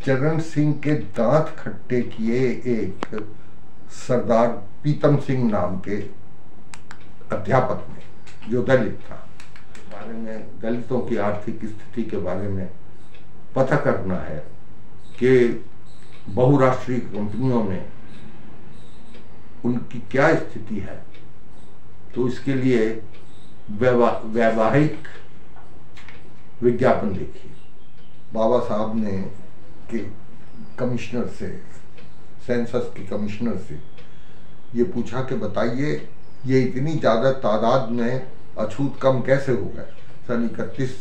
चरण सिंह के दांत खट्टे किए एक सरदार पीतम सिंह नाम के अध्यापक ने, जो दलित था, बारे में दलितों की आर्थिक स्थिति के बारे में पता करना है कि बहुराष्ट्रीय कंपनियों में उनकी क्या स्थिति है। तो इसके लिए वैवाहिक विज्ञापन देखिए। बाबा साहब ने के कमिश्नर से, सेंसस के कमिश्नर से ये पूछा कि बताइए ये इतनी ज़्यादा तादाद में अछूत कम कैसे हो गए। सन 31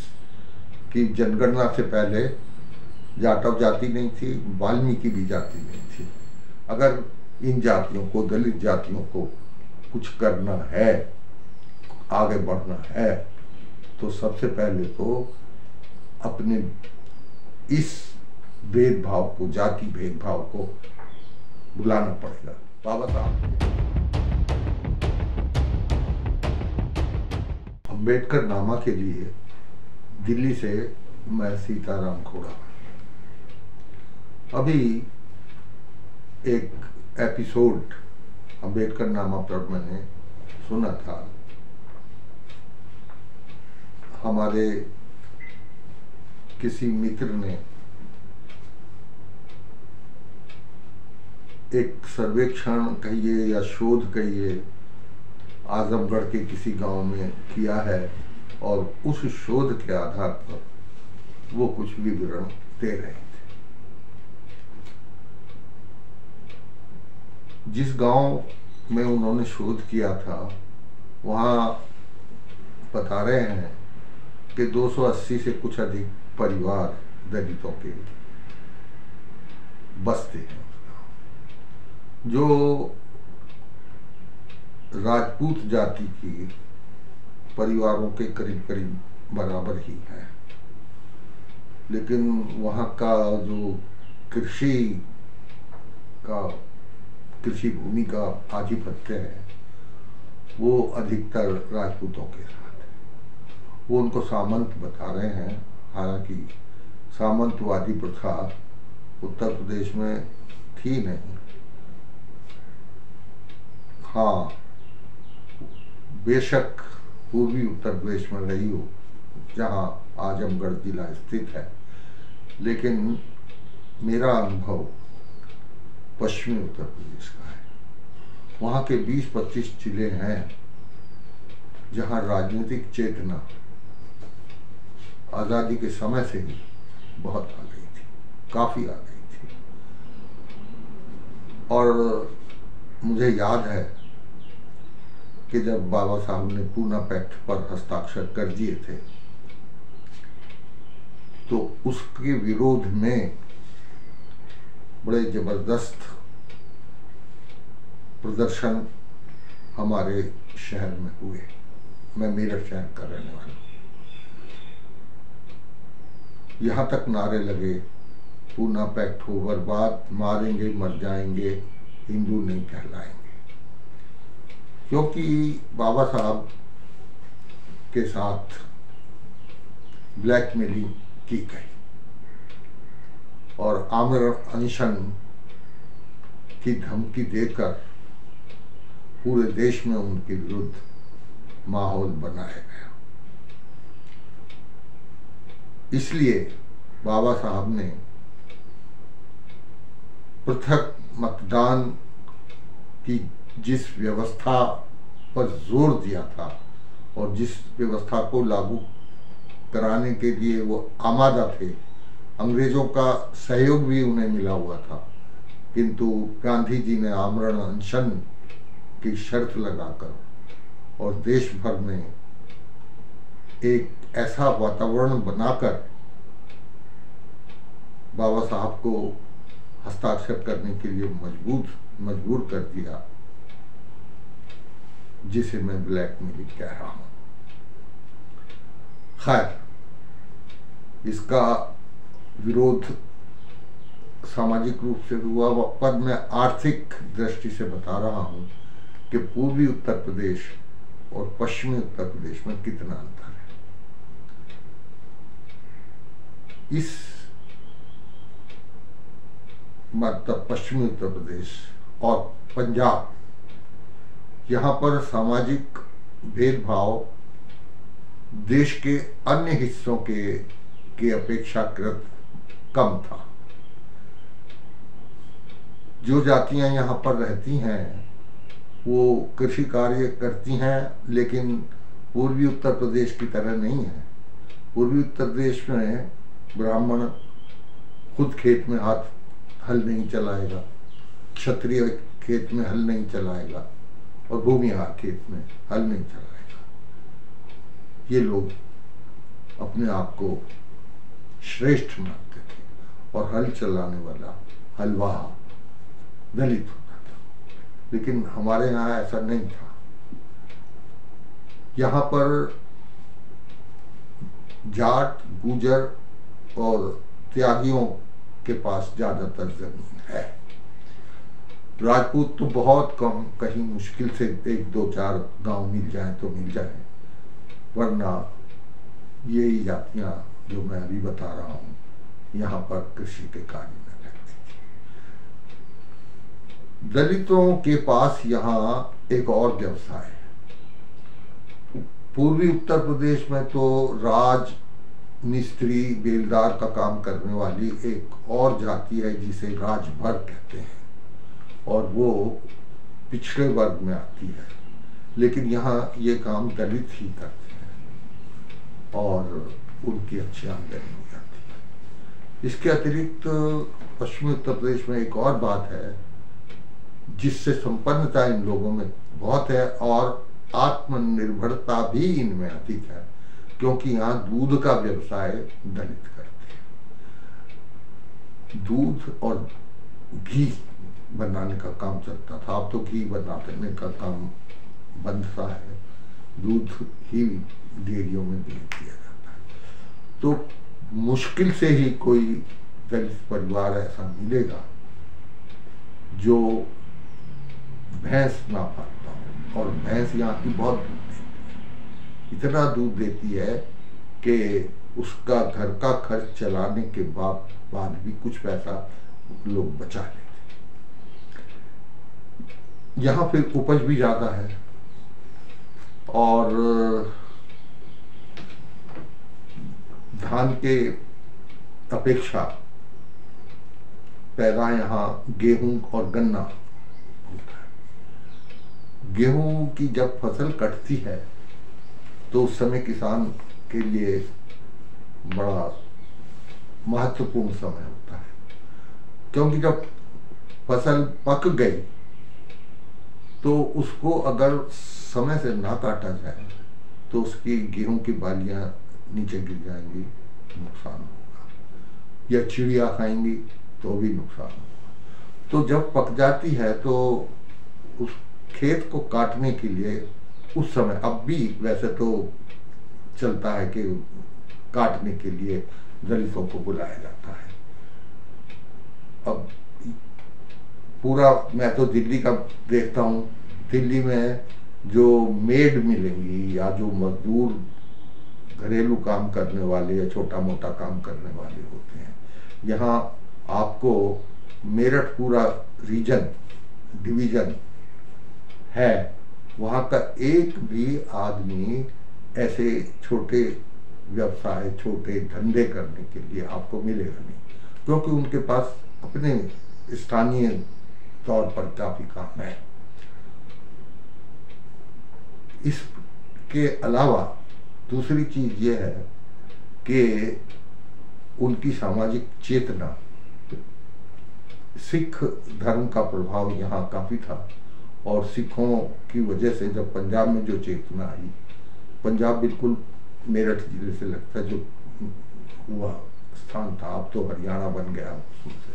की जनगणना से पहले जाटव जाति नहीं थी, वाल्मीकि भी जाति नहीं थी। अगर इन जातियों को, दलित जातियों को कुछ करना है, आगे बढ़ना है, तो सबसे पहले तो अपने इस भेदभाव को, जाति भेदभाव को भुलाना पड़ेगा। बाबा साहब अम्बेडकर नामा के लिए दिल्ली से मैं सीताराम खोड़ा। अभी एक एपिसोड अम्बेडकर नामा पर मैंने सुना था। हमारे किसी मित्र ने एक सर्वेक्षण कहिए या शोध कहिए आजमगढ़ के किसी गांव में किया है, और उस शोध के आधार पर वो कुछ विवरण दे रहे थे। जिस गांव में उन्होंने शोध किया था वहाँ बता रहे हैं कि 280 से कुछ अधिक परिवार दलितों के बसते हैं। जो राजपूत जाति की परिवारों के करीब करीब बराबर ही है, लेकिन वहाँ का जो कृषि भूमि का आधिपत्य है वो अधिकतर राजपूतों के साथ है। वो उनको सामंत बता रहे हैं, हालांकि सामंतवादी प्रथा उत्तर प्रदेश में थी नहीं। हाँ, बेशक पूर्वी उत्तर प्रदेश में रही हो जहाँ आजमगढ़ जिला स्थित है, लेकिन मेरा अनुभव पश्चिमी उत्तर प्रदेश का है। वहाँ के 20-25 जिले हैं जहाँ राजनीतिक चेतना आज़ादी के समय से ही बहुत आ गई थी, काफ़ी आ गई थी। और मुझे याद है कि जब बाबा साहब ने पूना पैक्ट पर हस्ताक्षर कर दिए थे तो उसके विरोध में बड़े जबरदस्त प्रदर्शन हमारे शहर में हुए। मैं मेरठ शहर का रहने वाला हूँ। यहाँ तक नारे लगे, पूना पैक्ट हो बर्बाद, मारेंगे मर जाएंगे, हिंदू नहीं कहलाएंगे। क्योंकि बाबा साहब के साथ ब्लैकमेलिंग की गई और आमरण अनशन की धमकी देकर पूरे देश में उनके विरुद्ध माहौल बनाया गया। इसलिए बाबा साहब ने पृथक मतदान की जिस व्यवस्था पर जोर दिया था और जिस व्यवस्था को लागू कराने के लिए वो आमादा थे, अंग्रेजों का सहयोग भी उन्हें मिला हुआ था, किंतु गांधी जी ने आमरण अनशन की शर्त लगाकर और देश भर में एक ऐसा वातावरण बनाकर बाबा साहब को हस्ताक्षर करने के लिए मजबूर कर दिया, जिसे मैं ब्लैकमेलिंग कह रहा हूं। खैर, इसका विरोध सामाजिक रूप से हुआ, पर मैं आर्थिक दृष्टि से बता रहा हूं कि पूर्वी उत्तर प्रदेश और पश्चिमी उत्तर प्रदेश में कितना अंतर है। इस मतलब पश्चिमी उत्तर प्रदेश और पंजाब, यहाँ पर सामाजिक भेदभाव देश के अन्य हिस्सों के अपेक्षाकृत कम था। जो जातियां यहाँ पर रहती हैं वो कृषि कार्य करती हैं, लेकिन पूर्वी उत्तर प्रदेश की तरह नहीं है। पूर्वी उत्तर प्रदेश में ब्राह्मण खुद खेत में हाथ हल नहीं चलाएगा, क्षत्रिय खेत में हल नहीं चलाएगा और भूमिहार खेत में हल नहीं चलाएगा। ये लोग अपने आप को श्रेष्ठ मानते थे और हल चलाने वाला हलवाहा दलित होता था, लेकिन हमारे यहाँ ऐसा नहीं था। यहाँ पर जाट, गुजर और त्यागियों के पास ज्यादातर जमीन है। राजपूत तो बहुत कम, कहीं मुश्किल से 1, 2, 4 गांव मिल जाए तो मिल जाए, वरना यही जातियां जो मैं अभी बता रहा हूं यहाँ पर कृषि के कार्य में रहती थी। दलितों के पास यहाँ एक और व्यवसाय है। पूर्वी उत्तर प्रदेश में तो राज मिस्त्री बेलदार का काम करने वाली एक और जाति है जिसे राजभर कहते हैं, और वो पिछड़े वर्ग में आती है, लेकिन यहाँ ये काम दलित ही करते हैं और उनकी अच्छी आमदनी हो जाती है। इसके अतिरिक्त पश्चिमी उत्तर प्रदेश में एक और बात है जिससे संपन्नता इन लोगों में बहुत है और आत्मनिर्भरता भी इनमें अधिक है, क्योंकि यहाँ दूध का व्यवसाय दलित करते हैं। दूध और घी बनाने का काम चलता था, अब तो घी बनाने का काम बंद सा है, दूध ही डेयरियों में दे दिया जाता है। तो मुश्किल से ही कोई दलित परिवार ऐसा मिलेगा जो भैंस ना पालता हो, और भैंस यहाँ की बहुत दूध देती है। इतना दूध देती है कि उसका घर का खर्च चलाने के बाद भी कुछ पैसा लोग बचा लेते। यहाँ फिर उपज भी ज़्यादा है और धान के अपेक्षा पैदा यहाँ गेहूं और गन्ना होता है। गेहूं की जब फसल कटती है तो उस समय किसान के लिए बड़ा महत्वपूर्ण समय होता है, क्योंकि जब फसल पक गई तो उसको अगर समय से ना काटा जाए तो उसकी गेहूं की बालियां नीचे गिर जाएंगी, नुकसान होगा, या चिड़िया खाएंगी तो भी नुकसान होगा। तो जब पक जाती है तो उस खेत को काटने के लिए उस समय, अब भी वैसे तो चलता है कि काटने के लिए दलितों को बुलाया जाता है। अब पूरा मैं तो दिल्ली का देखता हूँ, दिल्ली में जो मेड मिलेंगी या जो मजदूर घरेलू काम करने वाले या छोटा मोटा काम करने वाले होते हैं, यहाँ आपको मेरठ पूरा रीजन डिवीजन है, वहाँ का एक भी आदमी ऐसे छोटे व्यवसाय, छोटे धंधे करने के लिए आपको मिलेगा नहीं, क्योंकि उनके पास अपने स्थानीय तौर पर काफी काम है। इसके अलावा दूसरी चीज ये है कि उनकी सामाजिक चेतना, सिख धर्म का प्रभाव यहाँ काफी था, और सिखों की वजह से जब पंजाब में जो चेतना आई, पंजाब बिल्कुल मेरठ जिले से लगता जो हुआ स्थान था, अब तो हरियाणा बन गया उससे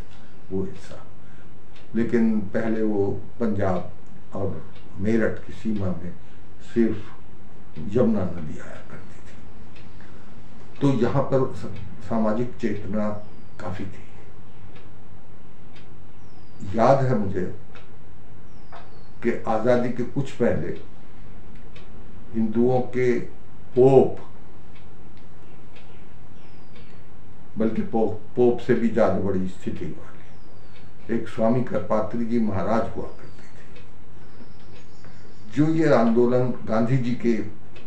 वो हिस्सा, लेकिन पहले वो पंजाब और मेरठ की सीमा में सिर्फ यमुना नदी आया करती थी। तो यहाँ पर सामाजिक चेतना काफी थी। याद है मुझे कि आजादी के कुछ पहले हिंदुओं के पोप, बल्कि पोप से भी ज्यादा बड़ी स्थिति वाले एक स्वामी करपात्री जी महाराज हुआ करते थे, जो ये आंदोलन गांधी जी के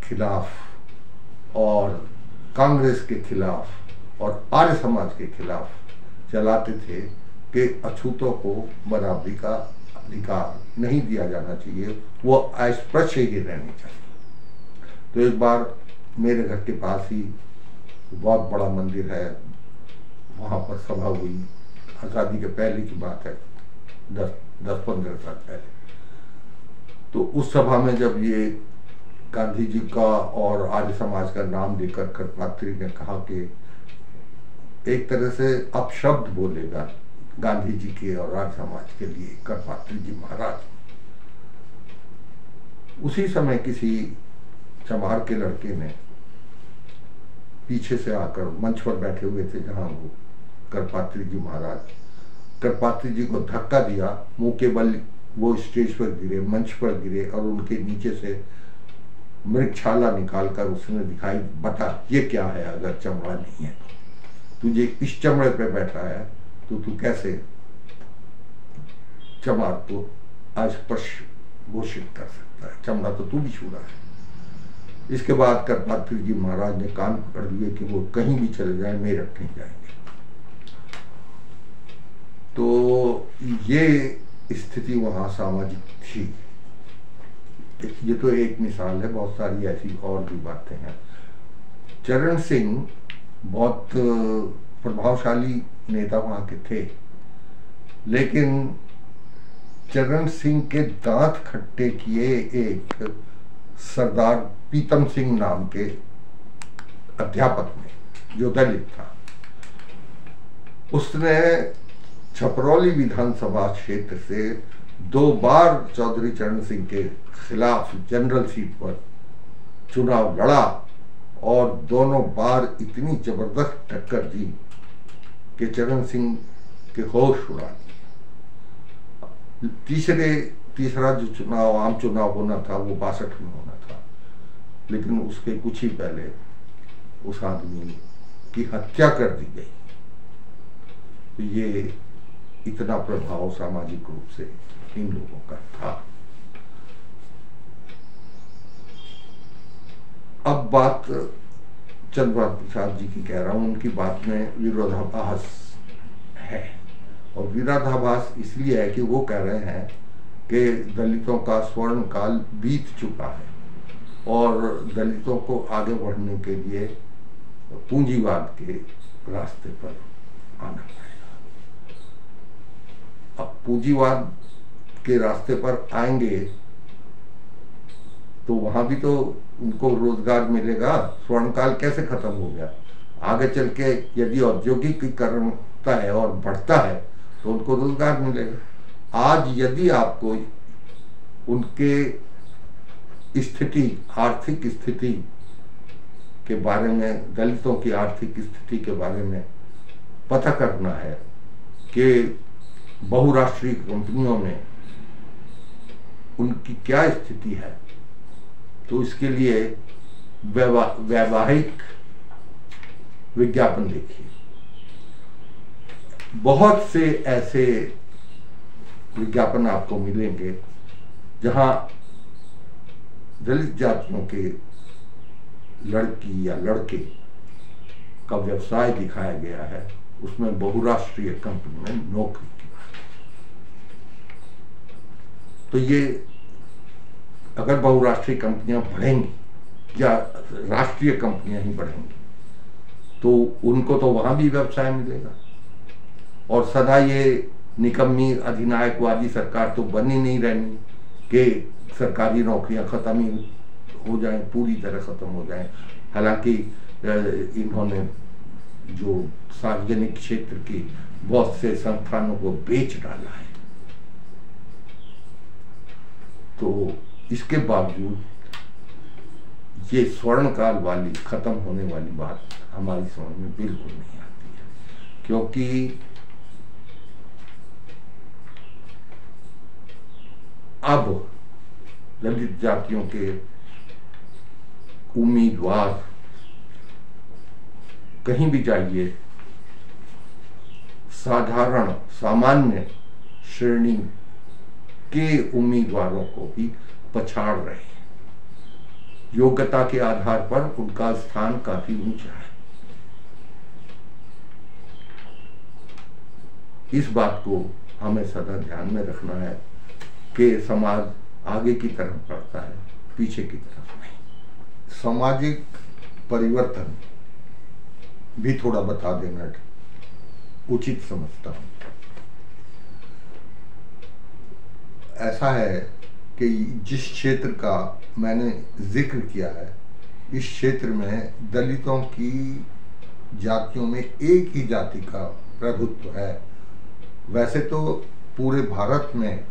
खिलाफ और कांग्रेस के खिलाफ और आर्य समाज के खिलाफ चलाते थे कि अछूतों को बराबरी का अधिकार नहीं दिया जाना चाहिए, वो अस्पृश्य ही रहनी चाहिए। तो एक बार मेरे घर के पास ही बहुत बड़ा मंदिर है, वहाँ पर सभा हुई, आज़ादी के पहले की बात है, 10-15 साल पहले। तो उस सभा में जब ये गांधी जी का और आर्य समाज का नाम लेकर करपात्री ने कहा कि एक तरह से अपशब्द बोलेगा गांधी जी के और आर्य समाज के लिए करपात्री जी महाराज, उसी समय किसी चमार के लड़के ने पीछे से आकर मंच पर बैठे हुए थे जहां वो करपात्री जी महाराज, करपात्री जी को धक्का दिया, मुंह के बल वो स्टेज पर गिरे, मंच पर गिरे और उनके नीचे से मृगछाला निकालकर उसने दिखाई, बता ये क्या है, अगर चमड़ा नहीं है तो तुझे इस चमड़े पे बैठा है तो तू कैसे चमार को अस्पृश्य घोषित कर सकता है, चमड़ा तो तू भी छूरा है। इसके बाद करपात्री जी महाराज ने कान पकड़ लिए कि वो कहीं भी चले जाएं, मेरठ नहीं जाएंगे। तो ये स्थिति वहां सामाजिक थी। ये तो एक मिसाल है, बहुत सारी ऐसी और भी बातें हैं। चरण सिंह बहुत प्रभावशाली नेता वहां के थे, लेकिन चरण सिंह के दांत खट्टे किए एक सरदार पीतम सिंह नाम के अध्यापक ने, जो दलित था, उसने छपरौली विधानसभा क्षेत्र से 2 बार चौधरी चरण सिंह के खिलाफ जनरल सीट पर चुनाव लड़ा और दोनों बार इतनी जबरदस्त टक्कर दी कि चरण सिंह के होश उड़ा दिए। तीसरा जो चुनाव, आम चुनाव होना था, वो 62 में होना था, लेकिन उसके कुछ ही पहले उस आदमी की हत्या कर दी गई। तो ये इतना प्रभाव सामाजिक रूप से इन लोगों का था। अब बात चंद्र प्रसाद जी की कह रहा हूं, उनकी बात में विरोधाभास है, और विरोधाभास इसलिए है कि वो कह रहे हैं कि दलितों का स्वर्ण काल बीत चुका है और दलितों को आगे बढ़ने के लिए पूंजीवाद के रास्ते पर आना पड़ेगा। अब पूंजीवाद के रास्ते पर आएंगे तो वहां भी तो उनको रोजगार मिलेगा। स्वर्णकाल कैसे खत्म हो गया? आगे चल के यदि औद्योगिकीकरण होता है और बढ़ता है तो उनको रोजगार मिलेगा। आज यदि आपको उनके स्थिति, आर्थिक स्थिति के बारे में, दलितों की आर्थिक स्थिति के बारे में पता करना है कि बहुराष्ट्रीय कंपनियों में उनकी क्या स्थिति है, तो इसके लिए वैवाहिक विज्ञापन देखिए। बहुत से ऐसे विज्ञापन आपको मिलेंगे जहां दलित जातियों के लड़की या लड़के का व्यवसाय दिखाया गया है, उसमें बहुराष्ट्रीय कंपनी में नौकरी की बात। तो ये अगर बहुराष्ट्रीय कंपनियां बढ़ेंगी या राष्ट्रीय कंपनियां ही बढ़ेंगी तो उनको तो वहां भी व्यवसाय मिलेगा। और सदा ये निकम्मी अधिनायकवादी सरकार तो बनी नहीं रहनी कि सरकारी नौकरियां खत्म ही हो जाएं, पूरी तरह खत्म हो जाएं। हालांकि इन्होंने जो सार्वजनिक क्षेत्र की बहुत से संस्थानों को बेच डाला है, तो इसके बावजूद ये स्वर्णकाल वाली खत्म होने वाली बात हमारी समझ में बिल्कुल नहीं आती है, क्योंकि अब दलित जातियों के उम्मीदवार कहीं भी जाइए, साधारण सामान्य श्रेणी के उम्मीदवारों को भी पछाड़ रहे हैं। योग्यता के आधार पर उनका स्थान काफी ऊंचा है। इस बात को हमें सदा ध्यान में रखना है कि समाज आगे की तरफ बढ़ता है, पीछे की तरफ नहीं। सामाजिक परिवर्तन भी थोड़ा बता देना उचित समझता हूं। ऐसा है कि जिस क्षेत्र का मैंने जिक्र किया है, इस क्षेत्र में दलितों की जातियों में एक ही जाति का प्रभुत्व है। वैसे तो पूरे भारत में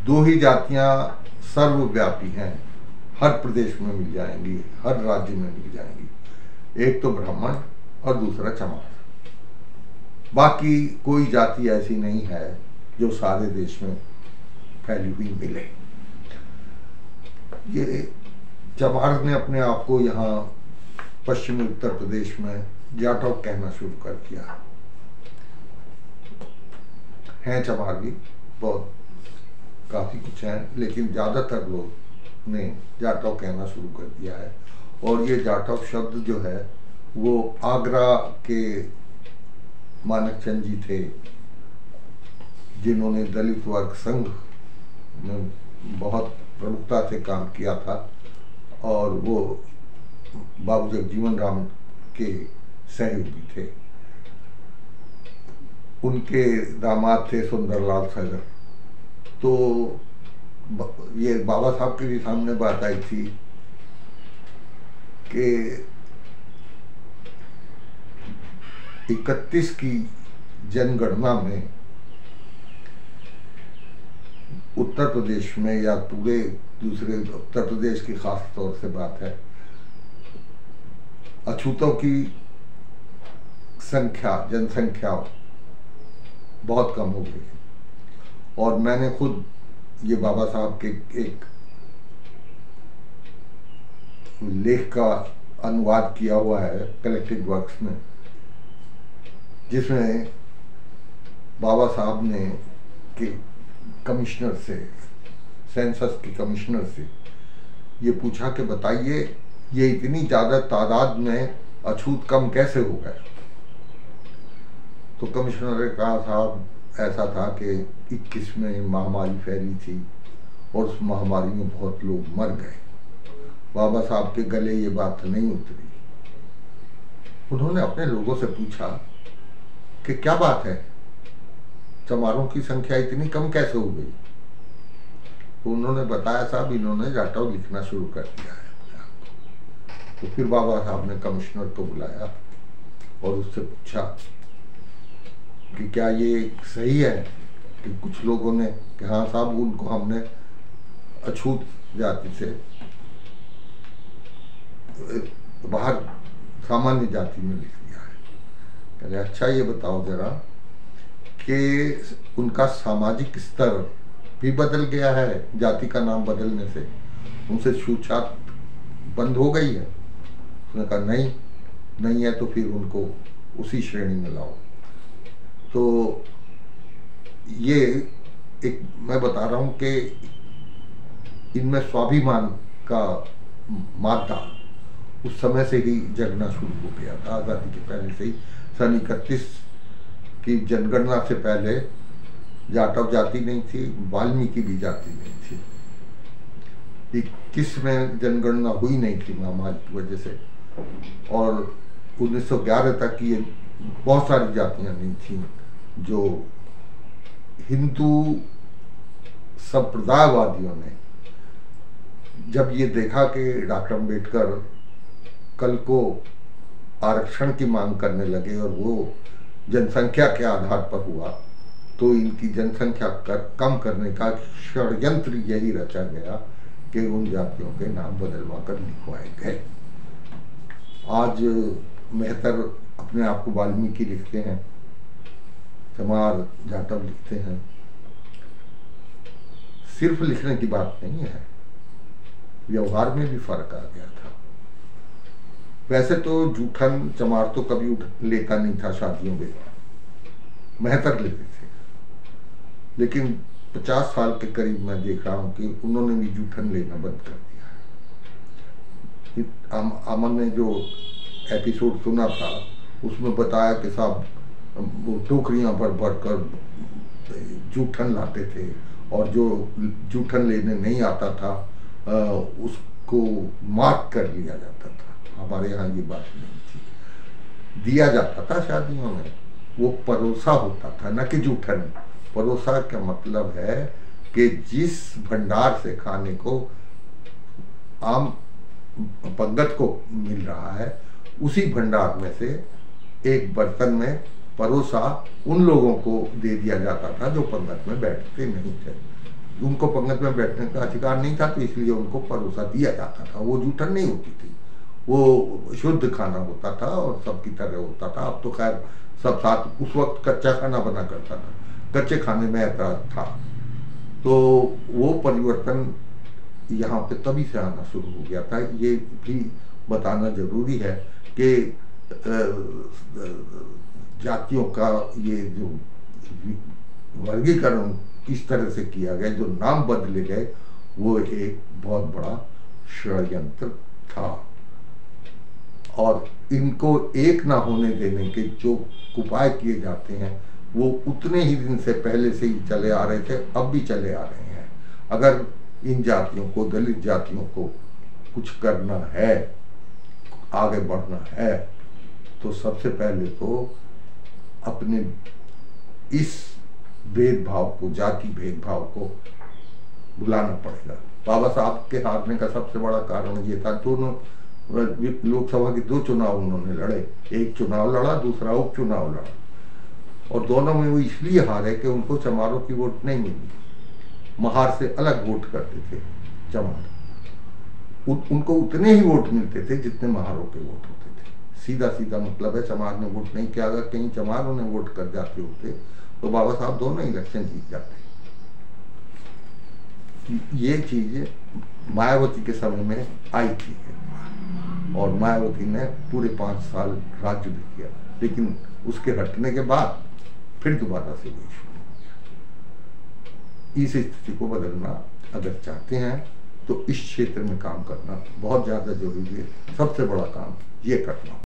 दो ही जातियां सर्वव्यापी हैं, हर प्रदेश में मिल जाएंगी, हर राज्य में मिल जाएंगी। एक तो ब्राह्मण और दूसरा चमार। बाकी कोई जाति ऐसी नहीं है जो सारे देश में फैली हुई मिले। ये चमार ने अपने आप को यहाँ पश्चिमी उत्तर प्रदेश में जाटव कहना शुरू कर दिया है। चमार भी बहुत काफी कुछ हैं, लेकिन ज्यादातर लोग ने जाटव कहना शुरू कर दिया है। और ये जाटव शब्द जो है वो आगरा के मानक चंद जी थे, जिन्होंने दलित वर्ग संघ में बहुत प्रमुखता से काम किया था, और वो बाबू जगजीवन राम के सहयोगी थे। उनके दामाद थे सुंदरलाल सगर। तो ये बाबा साहब के भी सामने बात आई थी कि 31 की जनगणना में उत्तर प्रदेश में, या पूरे दूसरे उत्तर प्रदेश की खास तौर से बात है, अछूतों की संख्या, जनसंख्या बहुत कम हो गई। और मैंने खुद ये बाबा साहब के एक लेख का अनुवाद किया हुआ है कलेक्टेड वर्क्स में, जिसमें बाबा साहब ने कि कमिश्नर से, सेंसस के कमिश्नर से ये पूछा कि बताइए ये इतनी ज़्यादा तादाद में अछूत कम कैसे हो गए। तो कमिश्नर ने कहा साहब ऐसा था कि 21 में महामारी फैली थी और उस महामारी में बहुत लोग मर गए। बाबा साहब के गले ये बात नहीं उतरी। उन्होंने अपने लोगों से पूछा कि क्या बात है, चमारों की संख्या इतनी कम कैसे हो गई। तो उन्होंने बताया साहब इन्होंने जाटव लिखना शुरू कर दिया है अपने आप को। तो फिर बाबा साहब ने कमिश्नर को बुलाया और उससे पूछा कि क्या ये सही है कि कुछ लोगों ने कि हाँ साहब उनको हमने अछूत जाति से बाहर सामान्य जाति में लिख दिया है। कहते अच्छा ये बताओ जरा कि उनका सामाजिक स्तर भी बदल गया है जाति का नाम बदलने से, उनसे छूछात बंद हो गई है। उसने कहा नहीं है तो फिर उनको उसी श्रेणी में लाओ। तो ये एक मैं बता रहा हूँ कि इनमें स्वाभिमान का मादा उस समय से ही जगना शुरू हो गया था, आज़ादी के पहले से ही। सन 31 की जनगणना से पहले जाटव जाति नहीं थी, वाल्मीकि भी जाति नहीं थी। 21 में जनगणना हुई नहीं थी महामारी की वजह से, और 1911 तक ये बहुत सारी जातियां नहीं थी। जो हिंदू संप्रदायवादियों ने जब ये देखा कि डॉक्टर अम्बेडकर कल को आरक्षण की मांग करने लगे और वो जनसंख्या के आधार पर हुआ, तो इनकी जनसंख्या कम करने का षड्यंत्र यही रचा गया कि उन जातियों के नाम बदलवा कर लिखवाए गए। आज मेहतर अपने आप को वाल्मीकि लिखते हैं, चमार जाटव लिखते हैं। सिर्फ लिखने की बात नहीं है, व्यवहार में भी फर्क आ गया था। वैसे तो जूठन चमार तो कभी लेता नहीं था शादियों में, मेहतर लेते थे। लेकिन 50 साल के करीब मैं देख रहा हूँ कि उन्होंने भी जूठन लेना बंद कर दिया। अमन ने जो एपिसोड सुना था उसमें बताया कि साहब वो टोकरियाँ भर भर कर जूठन लाते थे और जो जूठन लेने नहीं आता था उसको मार्क कर लिया जाता था। हमारे यहाँ ये बात नहीं थी, दिया जाता था शादियों में, वो परोसा होता था, न कि जूठन। परोसा का मतलब है कि जिस भंडार से खाने को आम पंगत को मिल रहा है उसी भंडार में से एक बर्तन में परोसा उन लोगों को दे दिया जाता था जो पंगत में बैठते नहीं थे। उनको पंगत में बैठने का अधिकार नहीं था, तो इसलिए उनको परोसा दिया जाता था। वो जूठन नहीं होती थी, वो शुद्ध खाना होता था और सबकी तरह होता था। अब तो खैर सब साथ, उस वक्त कच्चा खाना बना करता था, कच्चे खाने में ऐतराज था। तो वो परिवर्तन यहाँ पे तभी से आना शुरू हो गया था। ये भी बताना जरूरी है कि जातियों का ये जो वर्गीकरण इस तरह से किया गया, जो नाम बदले गए, वो एक बहुत बड़ा षड्यंत्र था। और इनको एक ना होने देने के जो उपाय किए जाते हैं वो उतने ही दिन से पहले से ही चले आ रहे थे, अब भी चले आ रहे हैं। अगर इन जातियों को, दलित जातियों को कुछ करना है, आगे बढ़ना है, तो सबसे पहले तो अपने इस भेदभाव को, जाति भेदभाव को भुलाना पड़ेगा। बाबा साहब के हारने का सबसे बड़ा कारण ये था, दोनों लोकसभा के 2 चुनाव उन्होंने लड़े, एक चुनाव लड़ा, दूसरा उपचुनाव लड़ा, और दोनों में वो इसलिए हारे कि उनको चमारों की वोट नहीं मिली। महार से अलग वोट करते थे चमार, उनको उतने ही वोट मिलते थे जितने महारों के वोट होते थे। सीधा सीधा मतलब है, चमार ने वोट नहीं किया। अगर कहीं चमारों ने वोट कर जाते होते तो बाबा साहब दोनों इलेक्शन जीत जाते। ये चीज मायावती के समय में आई थी और मायावती ने पूरे 5 साल राज्य भी किया, लेकिन उसके हटने के बाद फिर दोबारा से वही शुरू हो गया। इस स्थिति को बदलना अगर चाहते हैं तो इस क्षेत्र में काम करना बहुत ज़्यादा जरूरी है। सबसे बड़ा काम ये करना।